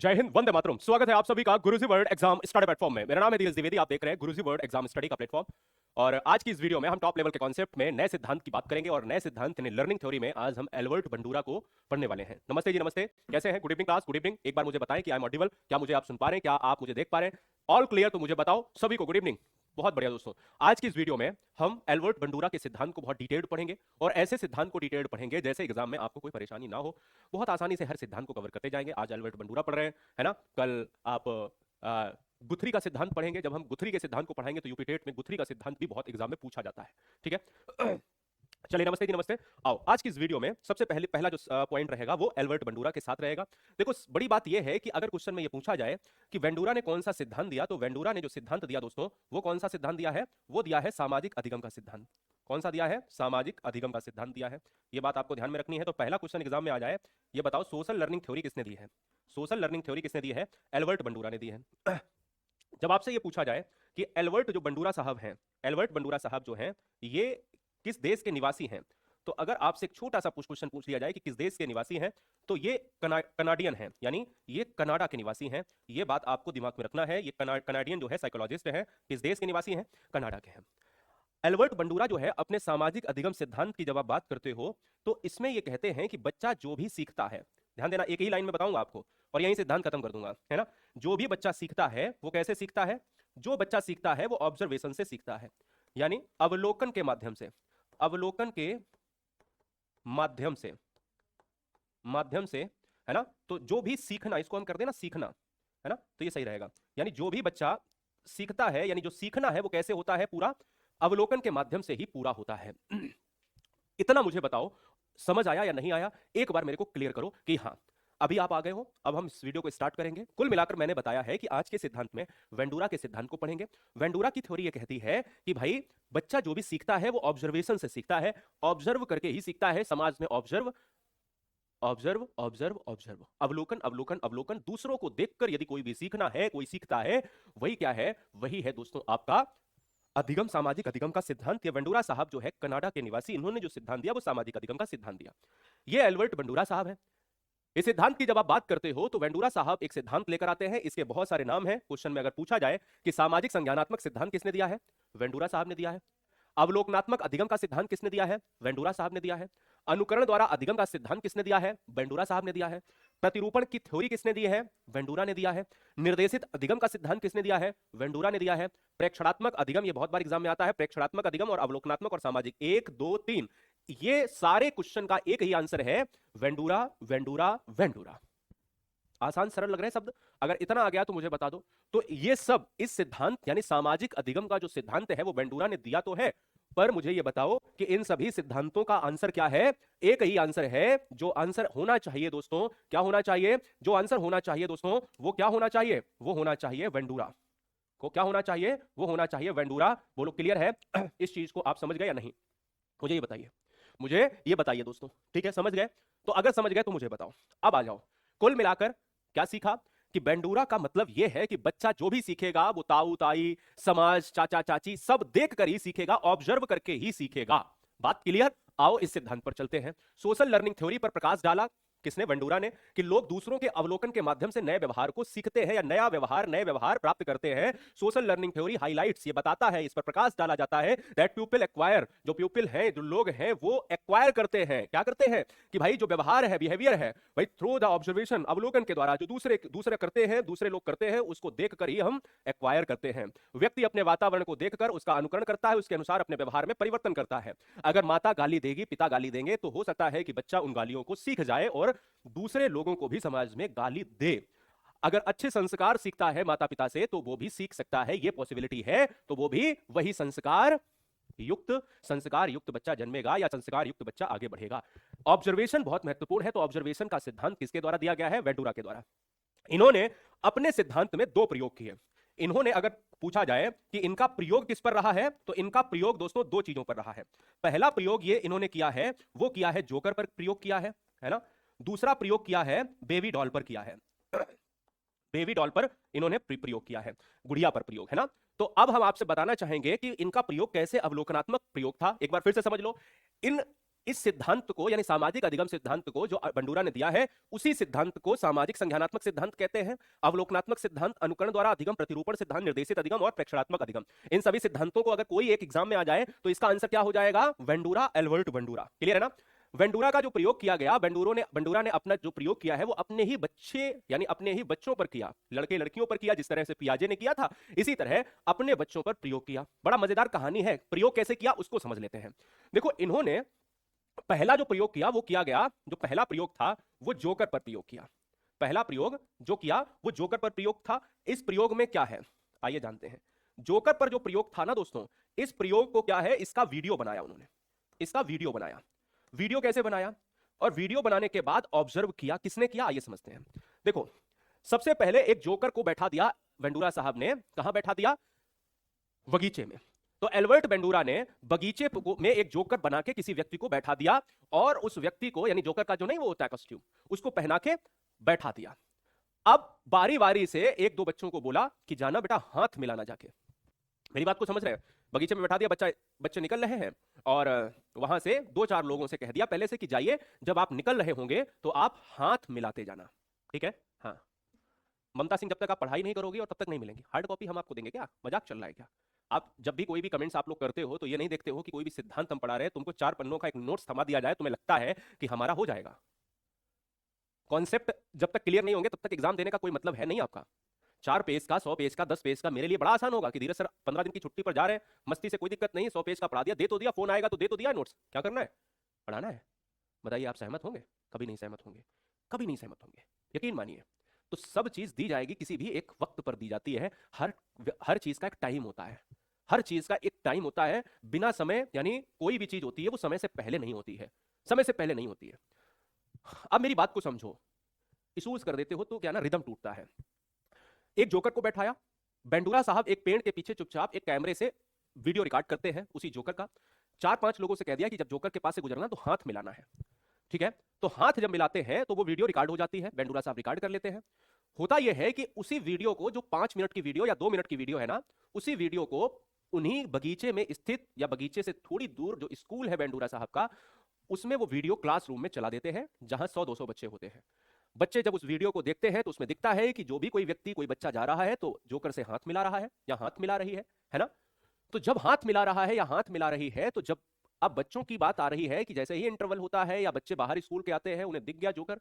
जय हिंद, वंदे मातरम। स्वागत है आप सभी का गुरुजी वर्ल्ड एग्जाम स्टडी प्लेटफॉर्म में। मेरा नाम है धीरज द्विवेदी, आप देख रहे हैं गुरुजी वर्ल्ड एग्जाम स्टडी का प्लेटफॉर्म। और आज की इस वीडियो में हम टॉप लेवल के कॉन्सेप्ट में नए सिद्धांत की बात करेंगे और नए सिद्धांत यानी लर्निंग थ्योरी में आज हम एल्बर्ट बंडूरा को पढ़ने वाले हैं। नमस्ते जी, नमस्ते। कैसे हैं? Good evening class, good evening. एक बार मुझे बताएं कि आई एम ऑडिबल, क्या मुझे आप सुन पा रहे हैं, क्या आप मुझे देख पा रहे हैं? ऑल क्लियर तो मुझे बताओ। सभी को गुड इवनिंग। बहुत बढ़िया दोस्तों, आज की इस वीडियो में हम एल्बर्ट बंडूरा के सिद्धांत को बहुत डिटेल्ड पढ़ेंगे और ऐसे सिद्धांत को डिटेल्ड पढ़ेंगे जैसे एग्जाम में आपको कोई परेशानी ना हो। बहुत आसानी से हर सिद्धांत को कवर करते जाएंगे। आज एल्बर्ट बंडूरा पढ़ रहे हैं, है ना? कल आप गुथरी का सिद्धांत पढ़ेंगे। जब हम गुथरी के सिद्धांत को पढ़ाएंगे तो यूपी टेट में गुथरी का सिद्धांत भी बहुत एग्जाम में पूछा जाता है। ठीक है। चलिए, नमस्ते जी, नमस्ते। आओ, आज की इस वीडियो में सबसे पहला जो पॉइंट रहेगा वो एल्बर्ट बंडूरा के साथ रहेगा। देखो, बड़ी बात यह है कि अगर क्वेश्चन में ये पूछा जाए कि वेंडूरा ने कौन सा सिद्धांत दिया, तो वेंडूरा ने जो सिद्धांत दिया दोस्तों, वो कौन सा सिद्धांत दिया है? वो दिया है सामाजिक अधिगम का सिद्धांत। कौन सा दिया है? सामाजिक अधिगम का सिद्धांत दिया है। ये बात आपको ध्यान में रखनी है। तो पहला क्वेश्चन एग्जाम में आ जाए, ये बताओ सोशल लर्निंग थ्योरी किसने दी है? सोशल लर्निंग थ्योरी किसने दी है? एल्बर्ट बंडूरा ने दी है। जब आपसे ये पूछा जाए कि एल्बर्ट जो बंडूरा साहब हैं, एल्बर्ट बंडूरा साहब जो हैं, ये किस देश के निवासी हैं? तो अगर आपसे एक छोटा सा क्वेश्चन पूछ लिया जाए कि किस देश के निवासी हैं, तो ये कनाडियन हैं, यानी ये कनाडा के निवासी हैं। ये बात आपको दिमाग में रखना है। ये कनाडियन जो है साइकोलॉजिस्ट है, किस देश के निवासी हैं? कनाडा के हैं। एल्बर्ट बंडूरा जो है अपने सामाजिक अधिगम सिद्धांत की जब आप बात करते हो तो इसमें ये कहते हैं कि बच्चा जो भी सीखता है, ध्यान देना, एक ही लाइन में बताऊंगा आपको और यही सिद्धांत खत्म कर दूंगा, है ना? जो भी बच्चा सीखता है वो कैसे सीखता है? जो बच्चा सीखता है वो ऑब्जर्वेशन से सीखता है, यानी अवलोकन के माध्यम से। अवलोकन के माध्यम से, माध्यम से, है ना? तो जो भी सीखना, इसको हम कर देना सीखना, है ना? तो ये सही रहेगा। यानी जो भी बच्चा सीखता है, यानी जो सीखना है वो कैसे होता है? पूरा अवलोकन के माध्यम से ही पूरा होता है। इतना मुझे बताओ, समझ आया या नहीं आया? एक बार मेरे को क्लियर करो कि हाँ, अभी आप आ गए हो। अब हम इस वीडियो को स्टार्ट करेंगे। कुल मिलाकर मैंने बताया है कि आज के सिद्धांत में वेंडूरा के सिद्धांत को पढ़ेंगे। वेंडूरा की थ्योरी ये कहती है कि भाई बच्चा जो भी सीखता है वो ऑब्जर्वेशन से सीखता है, ऑब्जर्व करके ही सीखता है। समाज में ऑब्जर्व ऑब्जर्व ऑब्जर्व ऑब्जर्व, अवलोकन अवलोकन अवलोकन। दूसरों को देखकर यदि कोई भी सीखना है, कोई सीखता है, वही क्या है? वही है दोस्तों आपका अधिगम, सामाजिक अधिगम का सिद्धांत। ये वेंडूरा साहब जो है कनाडा के निवासी, इन्होंने जो सिद्धांत दिया वो सामाजिक अधिगम का सिद्धांत दिया। ये एल्बर्ट बंडूरा साहब है। इस सिद्धांत की जब आप बात करते हो तो वेंडूरा साहब एक सिद्धांत लेकर आते हैं। इसके बहुत सारे नाम हैं। क्वेश्चन में अगर पूछा जाए कि सामाजिक संज्ञानात्मक सिद्धांत किसने दिया है? वेंडूरा साहब ने दिया है। अवलोकनात्मक अधिगम का सिद्धांत किसने दिया है? वेंडूरा साहब ने दिया है। अनुकरण द्वारा अधिगम का सिद्धांत किसने दिया है? वेंडूरा साहब ने दिया है। प्रतिरूपण की थ्योरी किसने दी है? वेंडूरा ने दिया है। निर्देशित अधिगम का सिद्धांत किसने दिया है? वेंडूरा ने दिया है। प्रेक्षणात्मक अधिगम, ये बहुत बार एग्जाम में आता है, प्रेक्षणात्मक अधिगम और अवलोकनात्मक और सामाजिक, 1 2 3, ये सारे क्वेश्चन का एक ही आंसर है, वेंडूरा वेंडूरा वेंडूरा। आसान सरल लग रहे हैं शब्द? अगर इतना आ गया तो मुझे बता दो। तो ये सब इस सिद्धांत यानी सामाजिक अधिगम का जो सिद्धांत है वो वेंडूरा ने दिया तो है, पर मुझे ये बताओ कि इन सभी सिद्धांतों का आंसर क्या है? एक ही आंसर है। जो आंसर होना चाहिए दोस्तों, क्या होना चाहिए? जो आंसर होना चाहिए दोस्तों, वो क्या होना चाहिए? वो होना चाहिए वेंडूरा। को क्या होना चाहिए? वो होना चाहिए वेंडूरा। बोलो, क्लियर है? इस चीज को आप समझ गए या नहीं? मुझे ये बताइए, मुझे ये बताइए दोस्तों। ठीक है, समझ गए? तो अगर समझ गए तो मुझे बताओ। अब आ जाओ, कुल मिलाकर क्या सीखा? कि बेंडूरा का मतलब यह है कि बच्चा जो भी सीखेगा वो ताऊ ताई, समाज, चाचा चाची सब देख कर ही सीखेगा, ऑब्जर्व करके ही सीखेगा। बात क्लियर? आओ इस सिद्धांत पर चलते हैं। सोशल लर्निंग थ्योरी पर प्रकाश डाला किसने? वेंडूरा ने। कि लोग दूसरों के अवलोकन के माध्यम से नए व्यवहार को सीखते हैं या नए व्यवहार प्राप्त करते हैं। सोशल लर्निंग थ्योरी हाइलाइट्स, ये बताता है, इस पर प्रकाश डाला जाता है दैट पीपल एक्वायर, जो पीपल हैं, जो लोग हैं, वो एक्वायर करते हैं। क्या करते हैं? कि भाई जो व्यवहार है, बिहेवियर है, भाई थ्रू द ऑब्जर्वेशन, अवलोकन के द्वारा जो दूसरे करते हैं, दूसरे लोग करते हैं, उसको देखकर ही हम एक्वायर करते हैं। व्यक्ति अपने वातावरण को देखकर उसका अनुकरण करता है, उसके अनुसार अपने व्यवहार में परिवर्तन करता है। अगर माता गाली देगी, पिता गाली देंगे, तो हो सकता है कि बच्चा उन गालियों को सीख जाए और दूसरे लोगों को भी समाज में गाली दे। अगर अच्छे संस्कार सीखता है माता पिता से तो वो भी सीख सकता है, ये पॉसिबिलिटी है। तो वो भी वही संस्कार युक्त बच्चा जन्मेगा या संस्कार युक्त बच्चा आगे बढ़ेगा। ऑब्जर्वेशन बहुत महत्वपूर्ण है। तो ऑब्जर्वेशन का सिद्धांत किसके द्वारा दिया गया है? वेंडूरा के द्वारा। इन्होंने अपने सिद्धांत में 2 प्रयोग किए। इन्होंने, अगर पूछा जाए कि इनका प्रयोग किस पर रहा है, तो इनका प्रयोग दोस्तों 2 चीजों पर रहा है। पहला प्रयोग ये इन्होंने किया है, वो किया है जोकर पर प्रयोग किया है ना? दूसरा प्रयोग किया है बेबी डॉल पर किया है। बेबी डॉल पर इन्होंने प्रयोग किया है, गुड़िया पर प्रयोग, है ना? तो अब हम आपसे बताना चाहेंगे कि इनका प्रयोग कैसे अवलोकनात्मक प्रयोग था। एक बार फिर से समझ लो। इन इस सिद्धांत को यानी सामाजिक अधिगम सिद्धांत को जो बंडूरा ने दिया है, उसी सिद्धांत को सामाजिक संज्ञानात्मक सिद्धांत कहते हैं, अवलोकनात्मक सिद्धांत, अनुकरण द्वारा अधिगम, प्रतिरूपण सिद्धांत, निर्देशित अधिगम और प्रेक्षणात्मक अधिगम। इन सभी सिद्धांतों को अगर कोई एक एग्जाम में आ जाए तो इसका आंसर क्या हो जाएगा? वेंडूरा, एल्बर्ट वेंडूरा। क्लियर है ना? वेंडूरा का जो प्रयोग किया गया, बंडूरा ने अपना जो प्रयोग किया है वो अपने ही बच्चे यानी अपने ही बच्चों पर किया, लड़के लड़कियों पर किया, जिस तरह से पियाजे ने किया था इसी तरह अपने बच्चों पर प्रयोग किया। बड़ा मजेदार कहानी है। प्रयोग कैसे किया उसको समझ लेते हैं। देखो, इन्होंने पहला जो प्रयोग किया वो किया गया, जो पहला प्रयोग था वो जोकर पर प्रयोग किया। पहला प्रयोग जो किया वो जोकर पर प्रयोग था। इस प्रयोग में क्या है आइए जानते हैं। जोकर पर जो प्रयोग था ना दोस्तों, इस प्रयोग को क्या है, इसका वीडियो बनाया उन्होंने, इसका वीडियो बनाया। वीडियो कैसे बनाया? और वीडियो बनाने के बाद ऑब्जर्व किया। किसने किया आइए समझते हैं। देखो, सबसे पहले एक जोकर को बैठा दिया वेंडूरा साहब ने। कहां बैठा दिया? बगीचे में। तो एल्बर्ट वेंडूरा ने बगीचे में एक जोकर बना के किसी व्यक्ति को बैठा दिया और उस व्यक्ति को यानी जोकर का जो नहीं वो होता है कॉस्ट्यूम, उसको पहना के बैठा दिया। अब बारी बारी से एक दो बच्चों को बोला कि जाना बेटा हाथ मिलाना जाके। मेरी बात को समझ रहे हैं? बगीचे में बैठा दिया, बच्चे निकल रहे हैं और वहां से दो चार लोगों से कह दिया पहले से कि जाइए, जब आप निकल रहे होंगे तो आप हाथ मिलाते जाना, ठीक है? हाँ, ममता सिंह, जब तक आप पढ़ाई नहीं करोगे और तब तक नहीं मिलेंगी। हार्ड कॉपी हम आपको देंगे क्या? मजाक चल रहा है क्या? आप जब भी कोई भी कमेंट्स आप लोग करते हो तो ये नहीं देखते हो कि कोई भी सिद्धांत हम पढ़ा रहे हैं, तुमको 4 पन्नों का एक नोट्स थमा दिया जाए, तुम्हें लगता है कि हमारा हो जाएगा। कॉन्सेप्ट जब तक क्लियर नहीं होंगे तब तक एग्जाम देने का कोई मतलब है नहीं आपका। 4 पेज का, 100 पेज का, 10 पेज का मेरे लिए बड़ा आसान होगा कि धीरज सर 15 दिन की छुट्टी पर जा रहे हैं, मस्ती से कोई दिक्कत नहीं, 100 पेज का पढ़ा दिया, दे तो दिया, फोन आएगा तो दे तो दिया नोट्स, क्या करना है? पढ़ाना है। बताइए आप सहमत होंगे? कभी नहीं सहमत होंगे, कभी नहीं सहमत होंगे, यकीन मानिए। तो सब चीज दी जाएगी, किसी भी एक वक्त पर दी जाती है। हर चीज का एक टाइम होता है, हर चीज का एक टाइम होता है। बिना समय यानी कोई भी चीज होती है वो समय से पहले नहीं होती है, समय से पहले नहीं होती है। अब मेरी बात को समझो, इशूज कर देते हो तो क्या ना रिदम टूटता है। एक जोकर को बैठाया, बेंडूरा साहब एक पेड़ के पीछे चुपचाप एक कैमरे से वीडियो रिकॉर्ड करते हैं उसी जोकर का। 4-5 लोगों से कह दिया कि जब जोकर के पास से गुजरना तो हाथ मिलाना है, ठीक है? तो हाथ जब मिलाते हैं तो वो वीडियो रिकॉर्ड हो जाती है, बेंडूरा साहब रिकॉर्ड कर लेते हैं। होता यह है कि उसी वीडियो को, जो 5 मिनट की वीडियो या 2 मिनट की वीडियो है ना, उसी वीडियो को उन्हीं बगीचे में स्थित या बगीचे से थोड़ी दूर जो स्कूल है बेंडूरा साहब का, उसमें वो वीडियो क्लासरूम में चला देते हैं जहां 100-200 बच्चे होते हैं। बच्चे जब उस वीडियो को देखते हैं तो उसमें दिखता है कि जो भी कोई व्यक्ति, कोई बच्चा जा रहा है तो जोकर से हाथ मिला रहा है या हाथ मिला रही है ना? तो जब हाथ मिला रहा है या हाथ मिला रही है तो जब अब बच्चों की बात आ रही है कि जैसे ही इंटरवल होता है या बच्चे बाहर स्कूल के आते हैं, उन्हें दिख गया जोकर,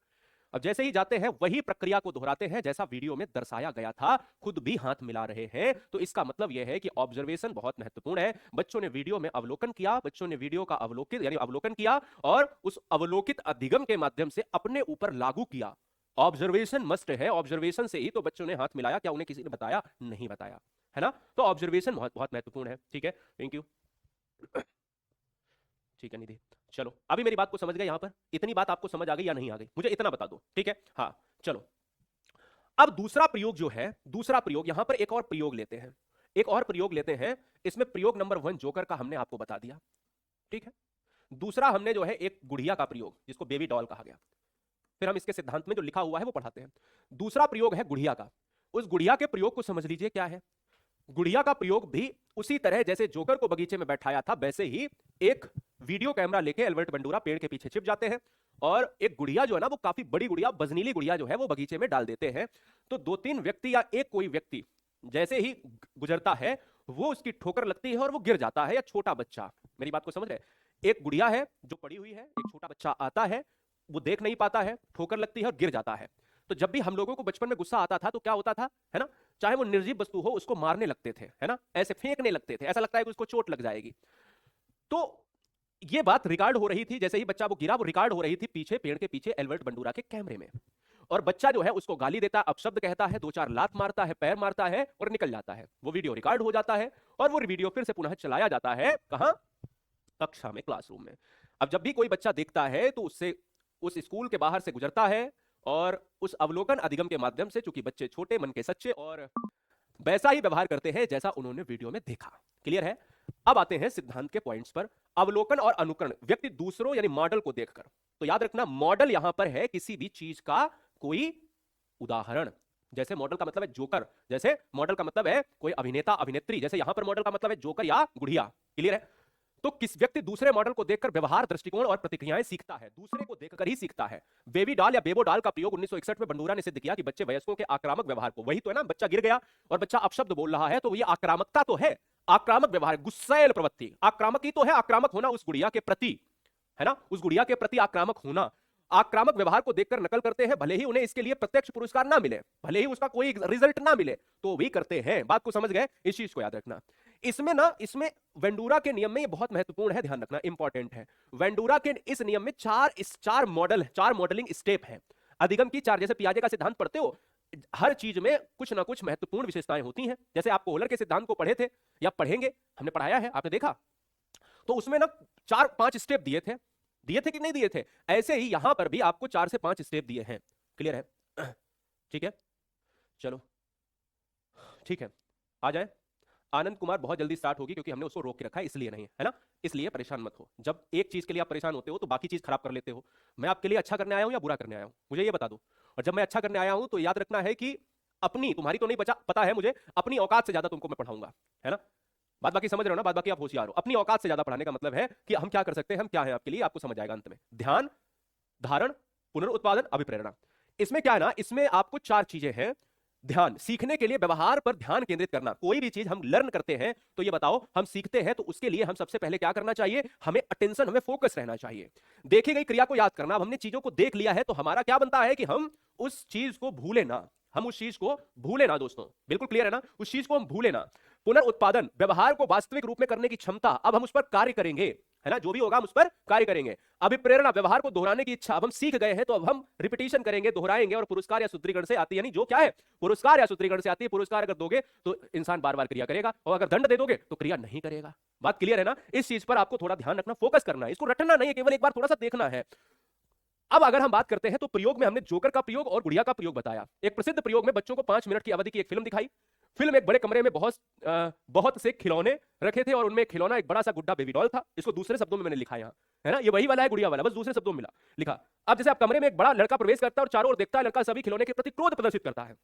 अब जैसे ही जाते हैं वही प्रक्रिया को दोहराते हैं जैसा वीडियो में दर्शाया गया था, खुद भी हाथ मिला रहे हैं। तो इसका मतलब यह है कि ऑब्जर्वेशन बहुत महत्वपूर्ण है। बच्चों ने वीडियो में अवलोकन किया, बच्चों ने वीडियो का अवलोकन किया और उस अवलोकित अधिगम के माध्यम से अपने ऊपर लागू किया। ऑब्जर्वेशन मस्ट है, ऑब्जर्वेशन से ही तो बच्चों ने हाथ मिलाया। क्या उन्हें किसी ने बताया? नहीं बताया, है ना? तो ऑब्जर्वेशन बहुत बहुत महत्वपूर्ण है, ठीक है? Thank you. ठीक है निधि, चलो अभी मेरी बात को समझ गए? यहां पर इतनी बात आपको समझ आ गई या नहीं आ गई? मुझे इतना बता दो, ठीक है? हाँ चलो, अब दूसरा प्रयोग जो है, दूसरा प्रयोग, यहां पर एक और प्रयोग लेते हैं, एक और प्रयोग लेते हैं। इसमें प्रयोग नंबर 1 जोकर का हमने आपको बता दिया, ठीक है? दूसरा हमने जो है एक गुड़िया का प्रयोग, जिसको बेबी डॉल कहा गया, फिर हम इसके सिद्धांत में जो लिखा हुआ है वो पढ़ाते हैं। दूसरा प्रयोग है गुड़िया का। उस गुड़िया के प्रयोग को समझ लीजिए क्या है। गुड़िया का प्रयोग भी उसी तरह जैसे जोकर को बगीचे में बैठाया था वैसे ही एक वीडियो कैमरा लेके एल्बर्ट वेंडूरा पेड़ के पीछे छिप जाते हैं और एक गुड़िया जो है ना, वो काफी बड़ी गुड़िया, बजनीली गुड़िया जो है वो बगीचे में डाल देते हैं। तो 2-3 व्यक्ति या एक कोई व्यक्ति जैसे ही गुजरता है वो उसकी ठोकर लगती है और वो गिर जाता है, या छोटा बच्चा, मेरी बात को समझ रहे हैं? एक गुड़िया है जो पड़ी हुई है, एक छोटा बच्चा आता है, वो देख नहीं पाता है, ठोकर लगती है और गिर जाता है। तो जब भी हम लोगों को बचपन में गुस्सा आता था तो क्या होता था, है ना? चाहे वो निर्जीव वस्तु हो उसको मारने लगते थे, है ना? ऐसे फेंकने लगते थे, ऐसा लगता है कि उसको चोट लग जाएगी। तो ये बात रिकॉर्ड हो रही थी, जैसे ही बच्चा वो गिरा वो रिकॉर्ड हो रही थी पीछे, पेड़ के पीछे एल्बर्ट वेंडूरा के कैमरे में। और बच्चा जो है उसको गाली देता है, अपशब्द कहता है, 2-4 लात मारता है, पैर मारता है और निकल जाता है। वो वीडियो रिकॉर्ड हो जाता है और वो वीडियो फिर से पुनः चलाया जाता है, कहां? कक्षा में, क्लासरूम में। अब जब भी कोई बच्चा देखता है तो उससे उस स्कूल के बाहर से गुजरता है और उस अवलोकन अधिगम के माध्यम से, चूंकि बच्चे छोटे मन के सच्चे, और वैसा ही व्यवहार करते हैं जैसा उन्होंने वीडियो में देखा। क्लियर है? अब आते हैं सिद्धांत के पॉइंट्स पर। अवलोकन और अनुकरण, व्यक्ति दूसरों यानी मॉडल को देखकर। तो याद रखना, मॉडल यहां पर है किसी भी चीज का कोई उदाहरण। जैसे मॉडल का मतलब है जोकर, जैसे मॉडल का मतलब है कोई अभिनेता अभिनेत्री, जैसे यहां पर मॉडल का मतलब है जोकर या गुड़िया। क्लियर है? तो किस व्यक्ति दूसरे मॉडल को देखकर व्यवहार, दृष्टिकोण और प्रतिक्रियाएं सीखता है? दूसरे को देखकर ही सीखता है। बेबी डॉल या बेबो डॉल का प्रयोग 1961 में बंडूरा ने सिद्ध किया कि बच्चे वयस्कों के आक्रामक व्यवहार को, वही तो है ना, बच्चा गिर गया और बच्चा अपशब्द बोल रहा है, तो ये आक्रामकता तो है, आक्रामक व्यवहार, गुस्सैल प्रवृत्ति, आक्रामक ही तो है, आक्रामक होना उस गुड़िया के प्रति, है ना, उस गुड़िया के प्रति आक्रामक होना। आक्रामक व्यवहार को देखकर नकल करते हैं, भले ही उन्हें इसके लिए प्रत्यक्ष पुरस्कार ना मिले, भले ही उसका कोई रिजल्ट ना मिले, तो भी करते हैं। बात को समझ गए? इस चीज को याद रखना। इसमें वेंडूरा के नियम में ये बहुत महत्वपूर्ण है, ध्यान रखना, इंपॉर्टेंट है। वेंडूरा के इस नियम में चार मॉडलिंग स्टेप है। अधिगम की चार, जैसे पियाजे का सिद्धांत पढ़ते हो, हर चीज में कुछ ना कुछ महत्वपूर्ण विशेषताएं होती हैं। जैसे आप कोहलर के सिद्धांत को पढ़े थे या पढ़ेंगे, हमने पढ़ाया है, आपने देखा, तो उसमें ना 4-5 स्टेप दिए थे कि नहीं दिए थे? ऐसे ही यहां पर भी आपको 4 से 5 स्टेप दिए हैं। क्लियर है? ठीक है, चलो ठीक है, आ जाए। आनंद कुमार बहुत जल्दी स्टार्ट होगी क्योंकि हमने उसको रोक के रखा है, इसलिए नहीं है ना, इसलिए परेशान मत हो। जब एक चीज के लिए आप परेशान होते हो तो बाकी चीज खराब कर लेते हो। मैं आपके लिए अच्छा करने आया हूं या बुरा करने आया हूं, मुझे ये बता दो। और जब मैं अच्छा करने आया हूं तो याद रखना है कि अपनी, तुम्हारी तो नहीं पता है मुझे, अपनी औकात से ज्यादा तुमको मैं पढ़ाऊंगा, है ना। बात बाकी समझ रहे हो ना? बात बाकी आप होशियार हो। अपनी औकात से ज्यादा पढ़ाने का मतलब है कि हम क्या कर सकते हैं, हम क्या है आपके लिए, आपको समझ आएगा अंत में। ध्यान, धारण, पुनरुत्पादन, अभिप्रेरणा। इसमें क्या है ना, इसमें आपको 4 चीजें हैं। ध्यान, सीखने के लिए व्यवहार पर ध्यान केंद्रित करना। कोई भी चीज हम लर्न करते हैं तो ये बताओ, हम सीखते हैं तो उसके लिए हम सबसे पहले क्या करना चाहिए? हमें अटेंशन, हमें फोकस रहना चाहिए। देखी गई क्रिया को याद करना। अब हमने चीजों को देख लिया है तो हमारा क्या बनता है कि हम उस चीज को भूले ना, हम उस चीज को भूले ना दोस्तों, बिल्कुल क्लियर है ना, उस चीज को हम भूले ना। पुनरुत्पादन, व्यवहार को वास्तविक रूप में करने की क्षमता, अब हम उस पर कार्य करेंगे, है ना, जो भी होगा हम उस पर कार्य करेंगे। अभिप्रेरणा, व्यवहार को दोहराने की इच्छा, अब हम सीख गए हैं तो अब हम रिपीटिशन करेंगे, दोहराएंगे। और पुरस्कार या सुदृढ़ीकरण से आती है, यानी जो क्या है, पुरस्कार या सुदृढ़ीकरण से आती है। पुरस्कार अगर दोगे तो इंसान बार बार क्रिया करेगा, और अगर दंड दे दोगे तो क्रिया नहीं करेगा। बात क्लियर है ना? इस चीज पर आपको थोड़ा ध्यान रखना, फोकस करना है, इसको रटना नहीं है, केवल एक बार थोड़ा सा देखना है। अब अगर हम बात करते हैं तो प्रयोग में हमने जोकर का प्रयोग और गुड़िया का प्रयोग बताया। एक प्रसिद्ध प्रयोग में बच्चों को 5 मिनट की अवधि की एक फिल्म दिखाई। फिल्म एक बड़े कमरे में बहुत से खिलौने रखे थे और उनमें खिलौना एक बड़ा सा गुड्डा बेबी डॉल था। इसको दूसरे शब्दों में मैंने लिखा यहाँ, है ना, ये वही वाला है गुड़िया वाला, बस दूसरे शब्दों में मिला लिखा। अब जैसे आप कमरे में एक बड़ा लड़का प्रवेश करता है और चारों ओर देखता है, लड़का सभी खिलौने के प्रति क्रोध प्रदर्शित करता है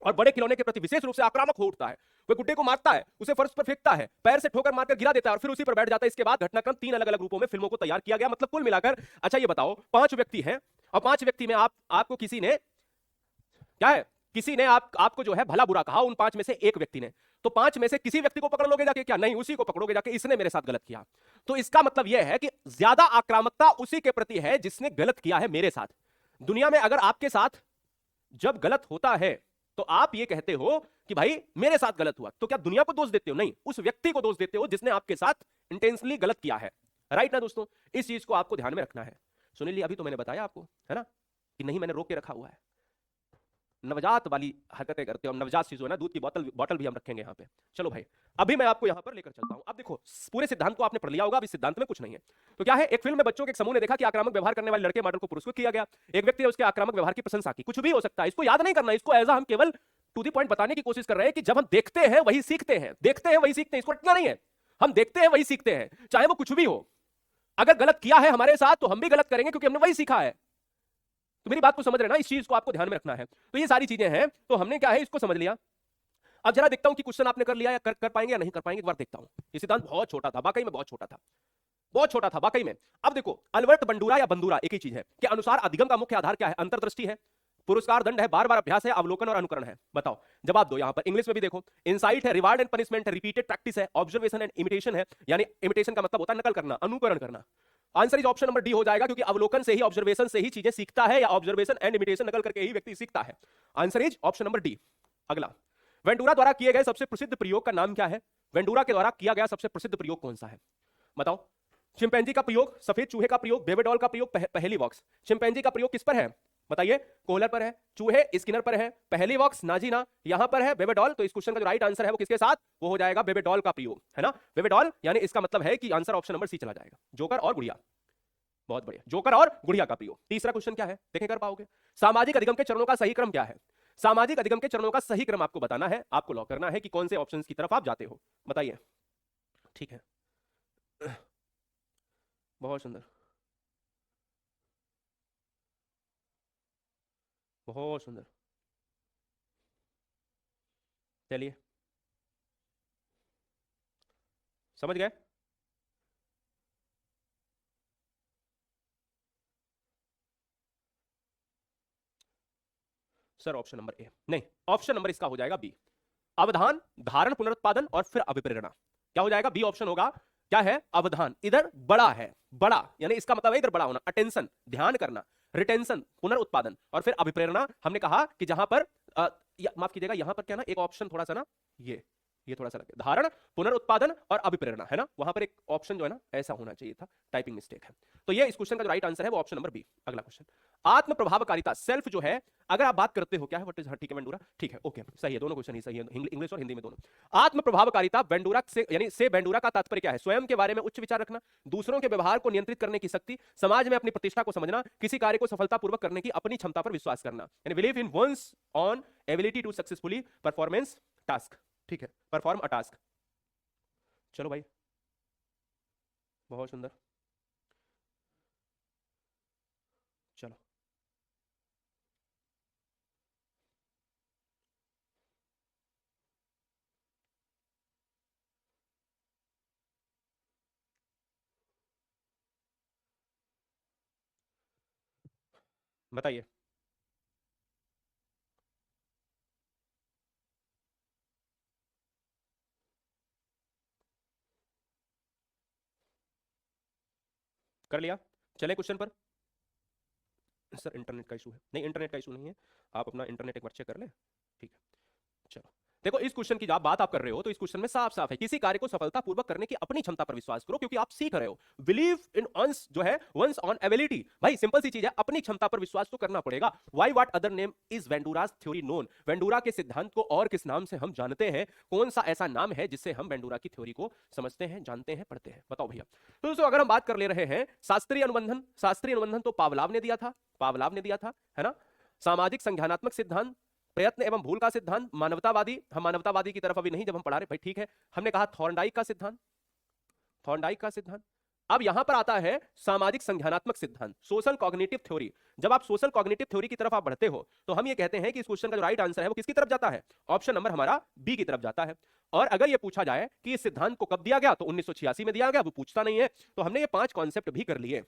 और बड़े खिलौने के प्रति विशेष रूप से आक्रामक हो उठता है। वह गुड्डे को मारता है, उसे फर्श पर फेंकता है, पैर से ठोकर मारकर गिरा देता है और फिर उसी पर बैठ जाता है। इसके बाद घटनाक्रम 3 अलग अलग रूपों में फिल्मों को तैयार किया गया। मतलब कुल मिलाकर, अच्छा ये बताओ, 5 व्यक्ति हैं और 5 व्यक्ति में आपको किसी ने क्या है, किसी ने आपको जो है भला बुरा कहा, उन 5 में से एक व्यक्ति ने, तो 5 में से किसी व्यक्ति को पकड़ लोगे जाके? क्या नहीं, उसी को पकड़ोगे जाके, इसने मेरे साथ गलत किया। तो इसका मतलब यह है कि ज्यादा आक्रामकता उसी के प्रति है जिसने गलत किया है मेरे साथ। दुनिया में अगर आपके साथ जब गलत होता है तो आप ये कहते हो कि भाई मेरे साथ गलत हुआ, तो क्या दुनिया को दोष देते हो? नहीं, उस व्यक्ति को दोष देते हो जिसने आपके साथ इंटेंशनली गलत किया है। राइट ना दोस्तों? इस चीज को आपको ध्यान में रखना है। सुनील, अभी तो मैंने बताया आपको, है ना, कि नहीं मैंने रोक के रखा हुआ है। नवजात वाली हरकतें करते हो, नवजात शिशु है ना, दूध की बोतल भी हम रखेंगे यहाँ पे। चलो भाई, अभी मैं आपको यहाँ पर लेकर चलता हूँ। अब देखो, पूरे सिद्धांत को आपने पढ़ लिया होगा, अब इस सिद्धांत में कुछ नहीं है। तो क्या है, एक फिल्म में बच्चों के एक समूह ने देखा कि आक्रामक व्यवहार करने वाले लड़के मॉडल को पुरस्कृत किया गया। एक व्यक्ति ने उसके आक्रामक व्यवहार की प्रशंसा की। कुछ भी हो सकता है, इसको याद नहीं करना, इसको एज हम केवल टू द पॉइंट बताने की कोशिश कर रहे हैं कि जब हम देखते हैं वही सीखते हैं, देखते हैं वही सीखते हैं, इसको रटना नहीं है। हम देखते हैं वही सीखते हैं, चाहे वो कुछ भी हो। अगर गलत किया है हमारे साथ तो हम भी गलत करेंगे क्योंकि हमने वही सीखा है। तो मेरी बात को समझ रहे ना, इस चीज को आपको ध्यान में रखना है। तो ये सारी चीजें हैं, तो हमने क्या है, इसको समझ लिया। अब जरा देखता हूं कि क्वेश्चन आपने कर लिया या कर पाएंगे या नहीं कर पाएंगे, एक बार देखता हूं। ये सिद्धांत बहुत छोटा था, वाकई में बहुत छोटा था, बहुत छोटा था वाकई में। अब देखो, अल्बर्ट बंडूरा या बंदूरा एक ही चीज है के अनुसार अधिगम का मुख्य आधार क्या है? अंतर्दृष्टि है, पुरस्कार दंड है, बार बार अभ्यास है, अवलोकन और अनुकरण है। बताओ, जवाब दो। यहां पर इंग्लिश में भी देखो, इनसाइट है, रिवार्ड एंड पनिशमेंट है, रिपीटेड प्रैक्टिस है, ऑब्जर्वेशन एंड इमिटेशन है, यानी इमिटेशन का मतलब होता है नकल करना, अनुकरण करना। Answer is option number D हो जाएगा, क्योंकि अवलोकन से ही, ऑब्जर्वेशन से ही चीजें सीखता है, या ऑब्जर्वेशन एंड इमिटेशन नकल करके ही व्यक्ति सीखता है। Answer is option number D. अगला, वेंडूरा द्वारा किए गए सबसे प्रसिद्ध प्रयोग का नाम क्या है? वेंडूरा के द्वारा किया गया सबसे प्रसिद्ध प्रयोग कौन सा है? बताओ। चिंपैंजी का प्रयोग, सफेद चूहे का प्रयोग, बेबेडॉल का प्रयोग, पहली वॉक्स। चिंपैंजी का प्रयोग किस पर है बताइए? कोहलर पर है। चूहे स्किनर पर है। पहली वॉक्स नाजीना यहां पर है। बेबेडॉल, तो इस क्वेश्चन का जो राइट आंसर है वो किसके साथ? वो हो जाएगा बेबेडॉल का प्रयोग, है ना, बेबेडॉल। यानी इसका मतलब है कि आंसर ऑप्शन नंबर सी चला जाएगा, जोकर और गुड़िया। बहुत बढ़िया, जोकर और गुड़िया का प्रयोग। तीसरा क्वेश्चन क्या है, देखें कर पाओगे? सामाजिक अधिगम के चरणों का सही क्रम क्या है? सामाजिक अधिगम के चरणों का सही क्रम आपको बताना है, आपको लॉक करना है कि कौन से ऑप्शंस की तरफ आप जाते हो, बताइए। ठीक है, बहुत सुंदर, बहुत सुंदर। चलिए, समझ गए? सर ऑप्शन नंबर ए नहीं, ऑप्शन नंबर इसका हो जाएगा बी, अवधान, धारण, पुनरुत्पादन और फिर अभिप्रेरणा। क्या हो जाएगा? बी ऑप्शन होगा। क्या है? अवधान, इधर बड़ा है, बड़ा यानी इसका मतलब है इधर बड़ा होना, अटेंशन, ध्यान करना, रिटेंशन, पुनरुत्पादन और फिर अभिप्रेरणा। हमने कहा कि जहां पर माफ कीजिएगा, यहां पर क्या ना एक ऑप्शन थोड़ा सा ना ये थोड़ा सा लगे, धारण, पुनरुत्पादन और अभिप्रेरणा है ना, वहां पर एक ऑप्शन जो है ना ऐसा होना चाहिए था, टाइपिंग मिस्टेक है। तो ये इस क्वेश्चन का जो राइट आंसर है वो ऑप्शन नंबर बी। अगला क्वेश्चन, आत्म प्रभावकारिता, सेल्फ जो है, अगर आप बात करते हो क्या है, व्हाट इज, ठीक है वेंडूरा, ठीक है, ओके, सही है, दोनों क्वेश्चन ही सही है, इंग्लिश और हिंदी में दोनों। आत्म प्रभावकारिता वेंडूरा से यानी से वेंडूरा का तात्पर्य क्या है? स्वयं के बारे में उच्च विचार रखना, दूसरों के व्यवहार को नियंत्रित करने की शक्ति, समाज में अपनी प्रतिष्ठा को समझना, किसी कार्य को सफलतापूर्वक करने की अपनी क्षमता पर विश्वास करना, यानी believe in ones own ability to successfully performance task, ठीक है, परफॉर्म अ टास्क। चलो भाई, बहुत सुंदर, चलो बताइए। कर लिया? चले क्वेश्चन पर। सर इंटरनेट का इशू है, नहीं इंटरनेट का इशू नहीं है, आप अपना इंटरनेट एक बार चेक कर ले, ठीक है। चलो देखो, इस क्वेश्चन की जब बात आप कर रहे हो तो इस क्वेश्चन में साफ साफ है, किसी कार्य को सफलतापूर्वक करने की अपनी क्षमता पर विश्वास करो, क्योंकि आप सीख रहे हो। बिलीव इन वंस जो है, वंस ऑन एबिलिटी, भाई सिंपल सी चीज है, अपनी क्षमता पर विश्वास तो करना पड़ेगा। Why what other name is Bandura's theory known, Bandura के सिद्धांत को और किस नाम से हम जानते हैं? कौन सा ऐसा नाम है जिससे हम वेंडूरा की थ्योरी को समझते हैं, जानते हैं, पढ़ते हैं? बताओ भैया। तो दोस्तों अगर हम बात कर ले रहे हैं शास्त्रीय अनुबंधन, शास्त्रीय अनुबंधन तो पावलाव ने दिया था, पावलाव ने दिया था, है ना। सामाजिक संज्ञानात्मक सिद्धांत, प्रयत्न एवं भूल का सिद्धांत, मानवतावादी, हम मानवतावादी की तरफ अभी नहीं जब हम पढ़ा रहे, भाई ठीक है। हमने कहा थॉर्नडाइक का सिद्धांत, थॉर्नडाइक का सिद्धांत। अब यहां पर आता है सामाजिक संज्ञानात्मक सिद्धांत, सोशल कॉग्निटिव थ्योरी। जब आप सोशल कॉग्निटिव थ्योरी की तरफ आप बढ़ते हो तो हम ये कहते हैं कि इस क्वेश्चन का जो राइट आंसर है वो किसकी तरफ जाता है? ऑप्शन नंबर हमारा बी की तरफ जाता है। और अगर ये पूछा जाए कि इस सिद्धांत को कब दिया गया, तो 1986 में दिया गया, वो पूछता नहीं है। तो हमने ये 5 कॉन्सेप्ट भी कर लिए।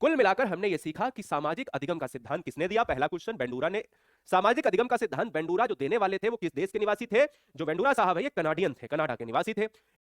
कुल मिलाकर हमने ये सीखा कि सामाजिक अधिगम का सिद्धांत किसने दिया? पहला क्वेश्चन वेंडूरा ने। सामाजिक अधिगम का सिद्धांत वेंडूरा जो देने वाले थे वो किस देश के निवासी थे? जो वेंडूरा साहब है ये कनाडियन थे, कनाडा के निवासी थे।